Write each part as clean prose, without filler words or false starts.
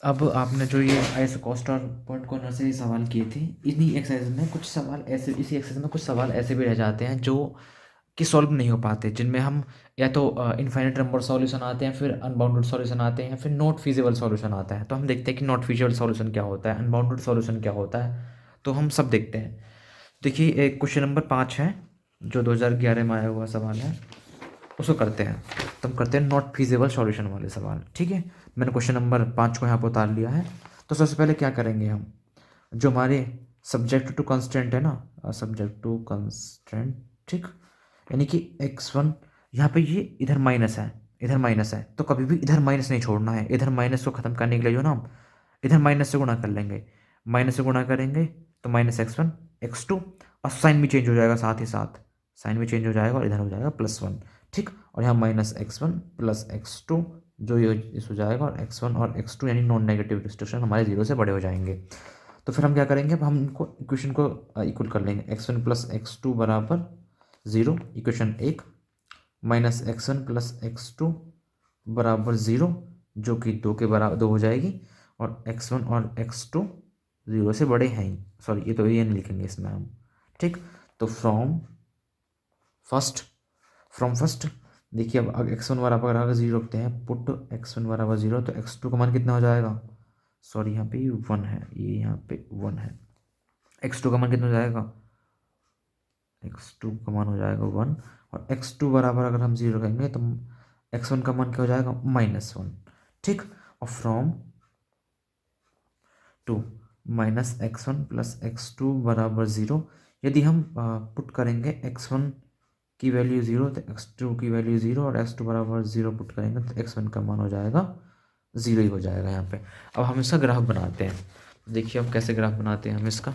अब आपने जो ये आइसोकॉस्ट और पॉइंट कॉर्नर से सवाल किए थे, इन्हीं एक्सरसाइज में कुछ सवाल ऐसे, इसी एक्सरसाइज में कुछ सवाल ऐसे भी रह जाते हैं जो कि सॉल्व नहीं हो पाते, जिनमें हम या तो इनफाइनाइट नंबर सॉल्यूशन आते हैं, फिर अनबाउंडेड सॉल्यूशन आते हैं, फिर नॉट फीजिबल सॉल्यूशन आता है। तो हम देखते हैं कि नॉट फीजिबल सॉल्यूशन क्या होता है, अनबाउंडेड सॉल्यूशन क्या होता है, तो हम सब देखते हैं। देखिए, एक क्वेश्चन नंबर 5 है जो 2011 में आया हुआ सवाल है, उसको करते हैं। तो हम करते हैं नॉट फीजिबल सॉल्यूशन वाले सवाल। ठीक है, मैंने क्वेश्चन नंबर 5 को यहाँ पर उतार लिया है। तो सबसे पहले क्या करेंगे हम, जो हमारे सब्जेक्ट टू कंस्टेंट है ना, सब्जेक्ट टू कंस्टेंट, ठीक, यानी कि x1, यहाँ पे ये इधर माइनस है, इधर माइनस है, तो कभी भी इधर माइनस नहीं छोड़ना है। इधर माइनस को ख़त्म करने के लिए जो ना हम इधर माइनस से गुणा कर लेंगे, माइनस से गुणा करेंगे तो -x1 x2, और साइन भी चेंज हो जाएगा, साथ ही साथ साइन भी चेंज हो जाएगा और इधर हो जाएगा +1। ठीक, और यहाँ -x1 + x2, जो ये इस हो जाएगा, और x1 और x2 यानी नॉन नेगेटिव डिस्ट्रीब्यूशन हमारे 0 से बड़े हो जाएंगे। तो फिर हम क्या करेंगे, अब हम इनको इक्वेशन को इक्वल कर लेंगे। x1 + x2 बराबर 0, इक्वेशन 1, -x1 + x2 बराबर 0, जो कि 2 के बराबर 2 हो जाएगी, और x1 और x2 0 से बड़े हैं ही, सॉरी ये तो ये नहीं लिखेंगे इसमें हम। ठीक, तो फर्स्ट फ्रॉम फर्स्ट, देखिए अब x1 बराबर अगर 0 रखते हैं, पुट x1 बराबर 0, तो x2 का मान कितना हो जाएगा, सॉरी यहाँ पे 1 है, ये यहाँ पे 1 है, x2 का मान कितना हो जाएगा, x2 का मान हो जाएगा 1, और x2 बराबर अगर हम 0 कहेंगे तो x1 का मान क्या हो जाएगा, -1। ठीक, और फ्रॉम टू -x1 + x2 बराबर 0, यदि हम पुट करेंगे x1 की वैल्यू 0 तो x2 की वैल्यू 0, और x2 बराबर 0 पुट करेंगे तो x1 का मान हो जाएगा 0 ही हो जाएगा यहाँ पे। अब हम इसका ग्राफ बनाते हैं। देखिए अब कैसे ग्राफ बनाते हैं हम इसका।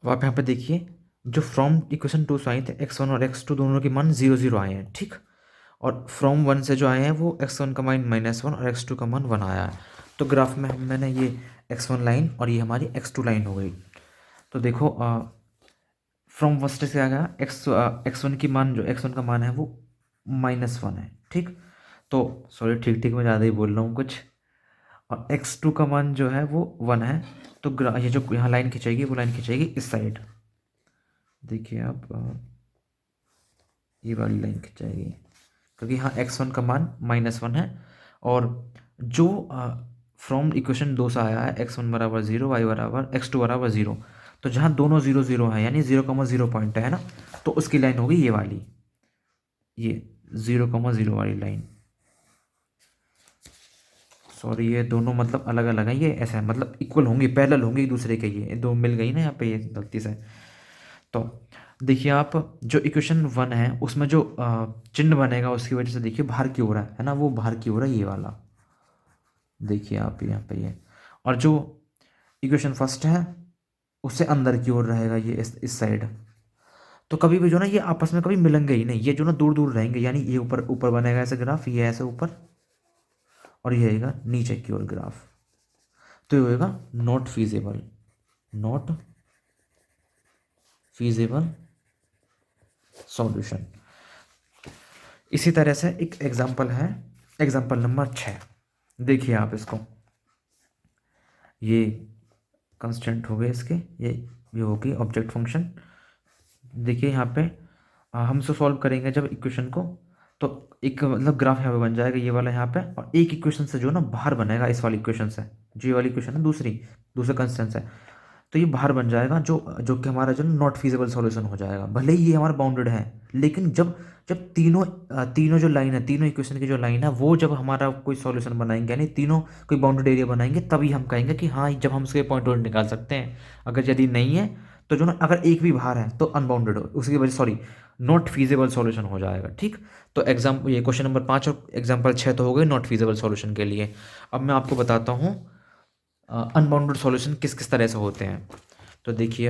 अब आप यहाँ पे देखिए, जो फ्रॉम इक्वेशन 2 से आए थे, x1 और x2 दोनों के मान 0 0 आए हैं। ठीक, और फ्रॉम 1 से जो आए हैं वो x1 का मान -1 और x2 का मान 1 आया है। तो ग्राफ में मैंने ये x1 लाइन और ये हमारी x2 लाइन हो गई। तो देखो, फ्रॉम फर्स्ट से आ गया x1 की मान, जो x1 का मान है वो -1 है। ठीक, तो सॉरी ठीक ठीक मैं ज़्यादा ही बोल रहा हूँ कुछ, और x2 का मान जो है वो 1 है। तो ये जो यहाँ लाइन खिंचाएगी वो लाइन खिंचाएगी इस साइड। देखिए आप, ये वाली लाइन खिंचाएगी, क्योंकि यहाँ x1 का मान -1 है, और जो फ्रॉम इक्वेशन 2 से आया है x1 बराबर 0, y बराबर x2 बराबर 0, तो जहाँ दोनों 0 0 है यानी 0,0 पॉइंट है ना, तो उसकी लाइन होगी ये वाली, ये 0,0 वाली लाइन। सॉरी ये दोनों मतलब अलग अलग हैं, ये ऐसा है, मतलब इक्वल होंगी, पैरेलल होंगी एक दूसरे के, ये दो मिल गई ना यहाँ पे, ये गलती से। तो देखिए आप, जो इक्वेशन 1 है उसमें जो चिन्ह बनेगा उसकी वजह से देखिए बाहर की ओर है ना, वो बाहर की ओर है ये वाला, देखिए आप यहाँ पे ये, और जो इक्वेशन फर्स्ट है उससे अंदर की ओर रहेगा ये इस साइड। तो कभी भी जो ना ये आपस में कभी मिलेंगे ही नहीं, ये जो ना दूर दूर रहेंगे, यानी ये ऊपर ऊपर बनेगा ऐसे ग्राफ, ये ऐसे ऊपर, और ये रहेगा नीचे की ओर ग्राफ। तो ये होगा not feasible, not feasible solution. इसी तरह से एक एग्जांपल है, एग्जांपल नंबर 6। देखिए आप इसको, ये कंस्टेंट हो गए इसके, ये होगी ऑब्जेक्ट फंक्शन। देखिए यहाँ पे हम इसको सॉल्व करेंगे जब इक्वेशन को, तो एक मतलब ग्राफ यहाँ पे बन जाएगा ये वाला यहाँ पे, और एक इक्वेशन से जो ना बाहर बनेगा इस वाली इक्वेशन से, जो ये वाली इक्वेशन है दूसरी, दूसरे कंस्टेंट है, तो ये बाहर बन जाएगा, जो जो कि हमारा जो नॉट फीजिबल सॉल्यूशन हो जाएगा। भले ही ये हमारा बाउंडेड है, लेकिन जब जब तीनों जो लाइन है, तीनों इक्वेशन की जो लाइन है, वो जब हमारा कोई सॉल्यूशन बनाएंगे, यानी तीनों कोई बाउंडेड एरिया बनाएंगे, तभी हम कहेंगे कि हाँ, जब हम उसके पॉइंट आउट निकाल सकते हैं। अगर यदि नहीं है तो जो ना, अगर एक भी बाहर है तो अनबाउंडेड हो, उसकी वजह सॉरी नॉट फीजिबल सॉल्यूशन हो जाएगा। ठीक, तो ये क्वेश्चन नंबर 5 और एग्जाम्पल 6 तो हो गए नॉट फीजिबल सॉल्यूशन के लिए। अब मैं आपको बताता हूँ अनबाउंडेड सॉल्यूशन किस किस तरह से होते हैं। तो देखिए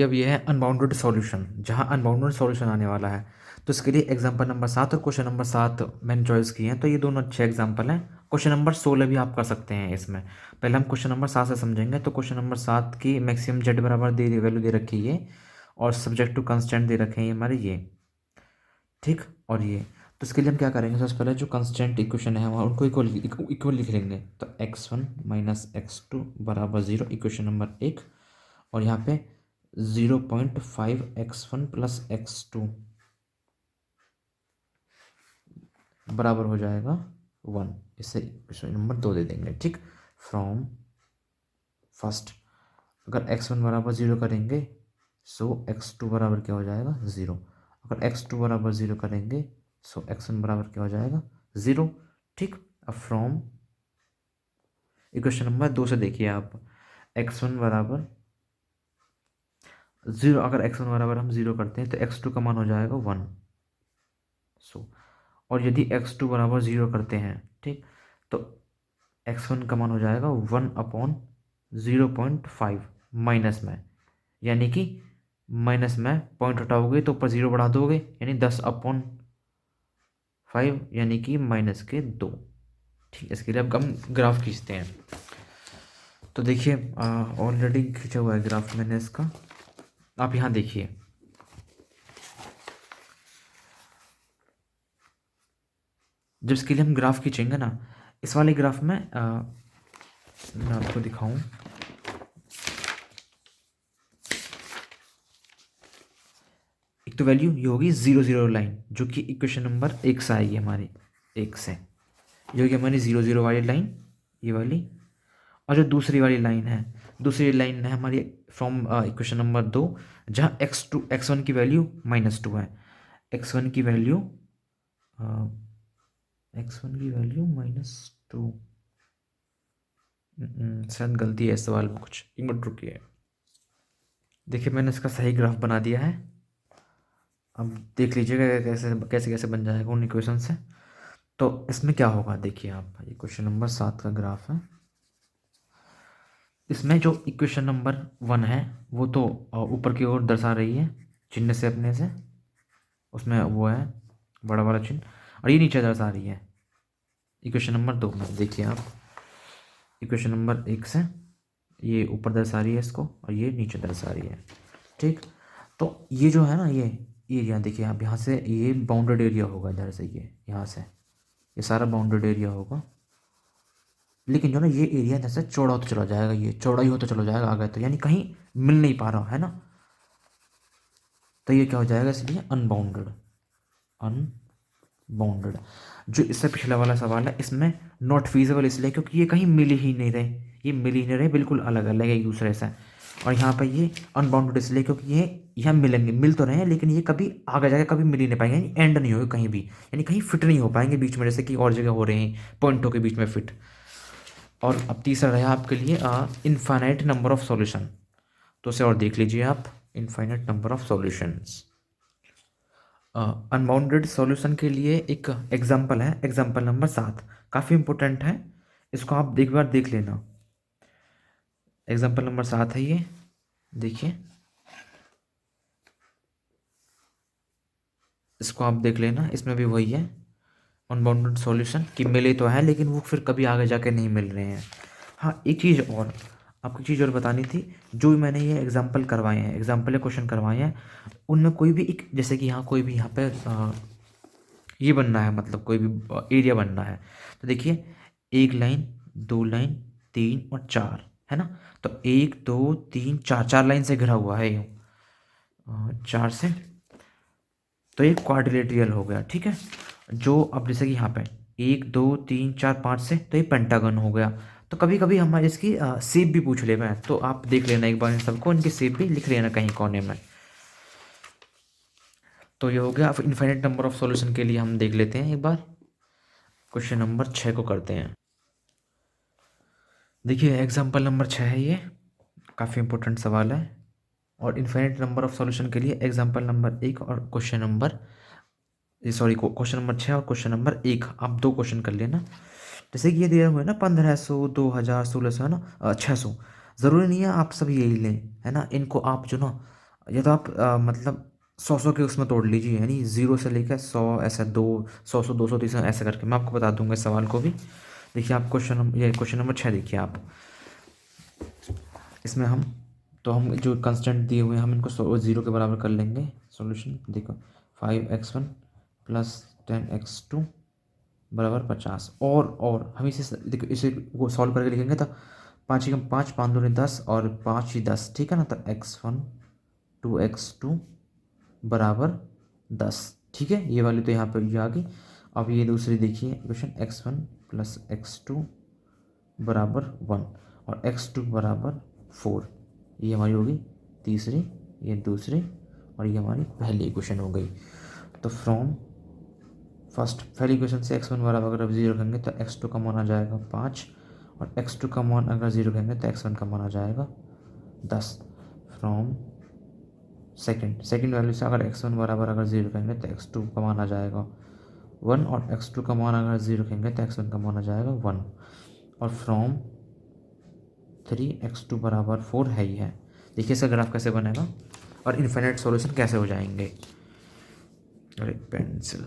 अब ये है अनबाउंडेड सॉल्यूशन, जहाँ अनबाउंडेड सॉल्यूशन आने वाला है। तो इसके लिए एग्जांपल नंबर 7 और क्वेश्चन नंबर 7 मैंने चॉइस किए हैं, तो ये दोनों अच्छे एग्जांपल हैं। क्वेश्चन नंबर 16 भी आप कर सकते हैं इसमें। पहले हम क्वेश्चन नंबर 7 से समझेंगे। तो क्वेश्चन नंबर 7 की मैक्सिमम जेड बराबर दे वैल्यू दे रखी है, और सब्जेक्ट टू कंस्टेंट दे रखे हैं हमारे ये, ठीक, और ये। तो इसके लिए हम क्या करेंगे, सबसे पहले जो कंस्टेंट इक्वेशन है वहाँ उनको इक्वल लिख लेंगे। तो x1 माइनस x2 बराबर 0, इक्वेशन नंबर 1। और यहाँ पे 0.5 x1 प्लस x2 बराबर हो जाएगा 1। इससे इक्वेशन नंबर 2 दे देंगे। ठीक, फ्रॉम फर्स्ट अगर x1 बराबर 0 करेंगे सो x2 बराबर क्या हो जाएगा 0। अगर x2 बराबर 0 करेंगे सो x1 बराबर क्या हो जाएगा 0। ठीक, अब फ्रॉम इक्वेशन नंबर 2 से देखिए आप, x1 बराबर 0, अगर x1 बराबर हम 0 करते हैं तो x2 का मान हो जाएगा 1। सो और यदि x2 बराबर 0 करते हैं, ठीक, तो x1 का मान हो जाएगा 1/0.5 माइनस में, यानी कि माइनस में पॉइंट हटाओगे तो ऊपर 0 बढ़ा दोगे, यानी 10/5 यानी कि -2। ठीक, इसके लिए अब हम ग्राफ खींचते हैं। तो देखिए ऑलरेडी खींचा हुआ है ग्राफ मैंने इसका, आप यहाँ देखिए। जब इसके लिए हम ग्राफ खींचेंगे ना, इस वाले ग्राफ में मैं आपको दिखाऊं, एक तो वैल्यू ये होगी 0 0 लाइन जो कि इक्वेशन नंबर 1 से आएगी हमारी, 1 से ये होगी हमारी 0 0 वाली लाइन, ये वाली। और जो दूसरी वाली लाइन है, दूसरी लाइन है हमारी फ्रॉम इक्वेशन नंबर 2, जहाँ x1 की वैल्यू -2 है। x1 की वैल्यू -2, शायद गलती है इस सवाल में कुछ, एक मिनट रुकिए। देखिए मैंने इसका सही ग्राफ बना दिया है, अब देख लीजिएगा कैसे कैसे कैसे बन जाएगा उन इक्वेशन से। तो इसमें क्या होगा देखिए आप, ये क्वेश्चन नंबर 7 का ग्राफ है। इसमें जो इक्वेशन नंबर 1 है वो तो ऊपर की ओर दर्शा रही है चिन्ह से अपने से, उसमें वो है बड़ा वाला चिन्ह, और ये नीचे दर्शा रही है इक्वेशन नंबर 2 में। देखिए आप, इक्वेशन नंबर 1 से ये ऊपर दर्शा रही है इसको, और ये नीचे दर्शा रही है। ठीक, तो ये जो है ना, ये एरिया देखिए आप, यहाँ से ये बाउंडेड एरिया होगा, इधर से ये यहाँ से ये सारा बाउंडेड एरिया होगा। लेकिन जो ना ये एरिया जैसे चौड़ा होता चला जाएगा, ये चौड़ा ही होता चला जाएगा आगे, तो यानी कहीं मिल नहीं पा रहा है ना, तो ये क्या हो जाएगा इसलिए अनबाउंडेड। अनबाउंडेड जो इससे पिछला वाला सवाल है, इसमें नॉट फीजिबल इसलिए क्योंकि ये कहीं मिल ही नहीं रहे, ये मिल ही नहीं रहे, बिल्कुल अलग अलग है एक दूसरे से। और यहाँ पर ये अनबाउंडेड इसलिए क्योंकि ये यहाँ मिलेंगे, मिल तो रहे हैं लेकिन ये कभी आगे जाके कभी मिल ही नहीं पाएंगे, यानी एंड नहीं होगा कहीं भी, यानी कहीं फिट नहीं हो पाएंगे बीच में, जैसे कि और जगह हो रहे हैं पॉइंटों के बीच में फिट। और अब तीसरा रहा आपके लिए इनफाइनाइट नंबर ऑफ सॉल्यूशन, तो उसे और देख लीजिए आप, infinite number of solutions. Unbounded solution के लिए एक एग्जांपल है, एग्जांपल नंबर 7, काफ़ी इंपॉर्टेंट है, इसको आप एक बार देख लेना। एग्जांपल नंबर 7 है ये, देखिए इसको आप देख लेना, इसमें भी वही है अनबाउंडेड सॉल्यूशन कि मिले तो हैं लेकिन वो फिर कभी आगे जाके नहीं मिल रहे हैं। हाँ, एक चीज़ और आपको चीज़ और बतानी थी, जो भी मैंने ये एग्जांपल करवाए हैं, एग्जांपल या क्वेश्चन करवाए हैं, उनमें कोई भी एक, जैसे कि यहाँ कोई भी यहाँ पे ये बनना है, मतलब कोई भी एरिया बनना है, तो देखिए 1 लाइन 2 लाइन 3 और 4 है ना, तो 1 2 3 4, 4 लाइन से घिरा हुआ है यूँ, 4 से, तो ये क्वाड्रिलेटरल हो गया। ठीक है, जो अब जैसे कि यहाँ पे 1 2 3 4 5 से, तो ये पेंटागन हो गया। तो कभी कभी हमारे इसकी शेप भी पूछ ले मैं, तो आप देख लेना एक बार इन सबको, इनकी शेप भी लिख लेना कहीं कोने में। तो ये हो गया। अब इनफाइनाइट नंबर ऑफ सॉल्यूशन के लिए हम देख लेते हैं एक बार, क्वेश्चन नंबर 6 को करते हैं। देखिए एग्जाम्पल नंबर 6 है ये, काफ़ी इंपॉर्टेंट सवाल है। और इनफाइनाइट नंबर ऑफ सॉल्यूशन के लिए एग्जाम्पल नंबर 1 और question number, sorry question number 6 और क्वेश्चन नंबर 1, आप 2 क्वेश्चन कर लेना। जैसे कि ये दिया हुआ है ना 1500 2000 1600 है ना 600, ज़रूरी नहीं है आप सब यही लें, है ना, इनको आप जो ना, या तो आप मतलब 100 के उसमें तोड़ लीजिए, यानी 0 से लेकर 100 ऐसा 200 200 300 ऐसे करके मैं आपको बता दूंगा इस सवाल को भी। देखिए आप ये क्वेश्चन नंबर 6 देखिए आप, इसमें हम तो हम जो कंस्टेंट दिए हुए हैं हम इनको 0 के बराबर कर लेंगे। सॉल्यूशन देखो 5x1 प्लस 10x2 बराबर 50। और हम इसे देखो इसे वो सॉल्व करके लिखेंगे तो 5 एकम 5, 5 दूनी 10 और 5 ही 10, ठीक है ना। तो x1 2x2 बराबर 10, ठीक है। ये वाली तो यहाँ पर ये आ गई। अब ये दूसरी देखिए इक्वेशन, x1 प्लस x2 बराबर 1 और x2 बराबर 4, ये हमारी होगी तीसरी, ये दूसरी, और ये हमारी पहली इक्वेशन हो गई। तो फ्रॉम फर्स्ट पहली इक्वेशन से x1 बराबर अगर 0 रखेंगे तो x2 का मान आ जाएगा 5, और x2 का मान अगर 0 रखेंगे तो x1 का मान आ जाएगा 10। फ्रॉम सेकेंड वैल्यू से अगर x1 बराबर अगर 0 रखेंगे तो x2 का मान आ जाएगा 1, और x2 का मान अगर 0 रखेंगे तो x1 का मान आ जाएगा 1। और फ्रॉम 3x2 बराबर 4 है ही है। देखिए इसका ग्राफ कैसे बनेगा और इन्फिनिट सॉल्यूशन कैसे हो जाएंगे। अरे पेंसिल,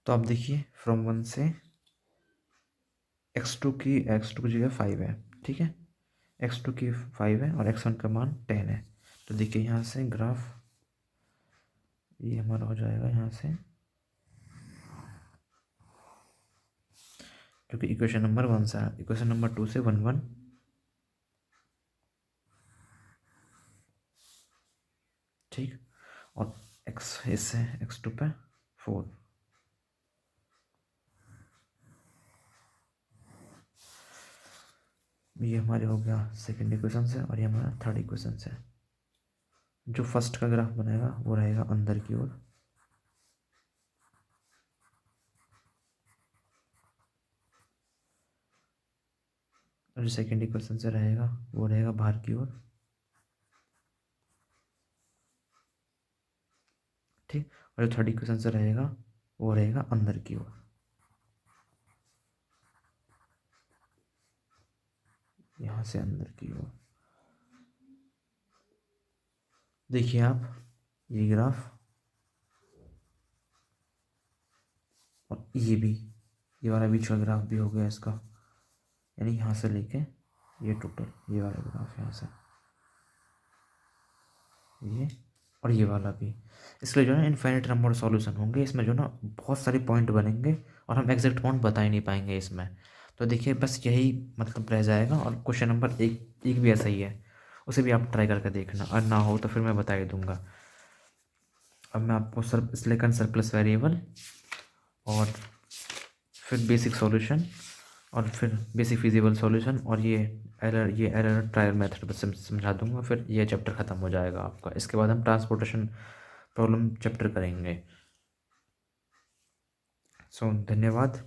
तो आप देखिए फ्रॉम 1 से x2 की जगह 5 है, ठीक है। x2 की 5 है और x1 का मान 10 है। तो देखिए यहाँ से ग्राफ ये हमारा हो जाएगा यहाँ से, क्योंकि इक्वेशन नंबर 1 से इक्वेशन नंबर 2 से 1 1, ठीक। और x इससे x2 पे 4, ये हमारे हो गया सेकेंड इक्वेशन से, और ये हमारा थर्ड इक्वेशन से। जो फर्स्ट का ग्राफ बनेगा वो रहेगा अंदर की ओर, और जो सेकेंड इक्वेशन से रहेगा वो रहेगा बाहर की ओर, ठीक। और जो थर्ड इक्वेशन से रहेगा वो रहेगा अंदर की ओर, यहाँ से अंदर की ओर। देखिए आप ये ग्राफ, और ये भी, ये वाला बीच का ग्राफ भी हो गया इसका, यानी यहाँ से लेके ये टोटल ये वाला ग्राफ यहाँ से ये, और ये वाला भी। इसलिए जो है ना इनफाइनाइट नंबर सॉल्यूशन होंगे इसमें, जो ना बहुत सारे पॉइंट बनेंगे और हम एग्जैक्ट पॉइंट बता ही नहीं पाएंगे इसमें। तो देखिए बस यही मतलब रह जाएगा। और क्वेश्चन नंबर एक भी ऐसा ही है, उसे भी आप ट्राई करके देखना, और ना हो तो फिर मैं बता ही दूंगा। अब मैं आपको सिलिकॉन सरप्लस वेरिएबल और फिर बेसिक सॉल्यूशन और फिर बेसिक फिजिबल सॉल्यूशन और ये एरर ट्रायल मेथड बस समझा दूंगा, फिर ये चैप्टर ख़त्म हो जाएगा आपका। इसके बाद हम ट्रांसपोर्टेशन प्रॉब्लम चैप्टर करेंगे। सो धन्यवाद।